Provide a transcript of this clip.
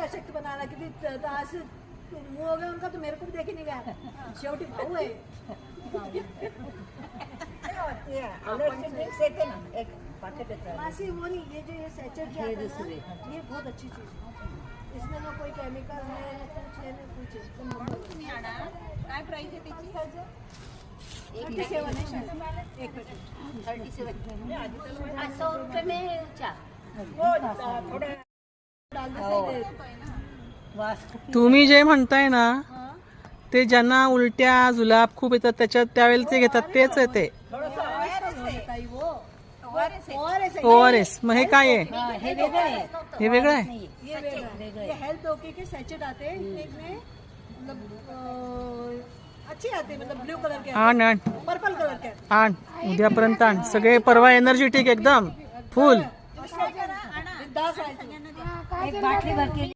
बघा शक्तिपणाला किती असं मुंह हो गया उनका तो मेरे को भी देखे नहीं गया शेवटी भाऊ आहे मासी वो नहीं ये जो ये सैचेट जो आता है ना ये बहुत अच्छी चीज है इसमें ना कोई केमिकल है ना कुछ है ना कुछ एकदम तुम्ही आणा काय प्राइस आहे त्याची 37 है शायद एक पैकेट 37 100 रुपये में 4 थोड़ा डाल दे तुम्ही जे म्हणताय ना ते ज्यांना उलट्या जुलाब खूप येतात त्याच्यात त्यावेळेला ते घेतात तेच आहे ते ORS. मग हे काय आहे हे वेगळं आहे ये वेगळं ये हेल्थ ओके के सैचेट आते हैं इतने मतलब अच्छे आते हैं मतलब ब्लू कलर के आण आण पर्पल कलर के आण उद्यापर्यंत आण सगळे परवा एनर्जेटिक एकदम फुल बिंदास आहे एक बाटली भर के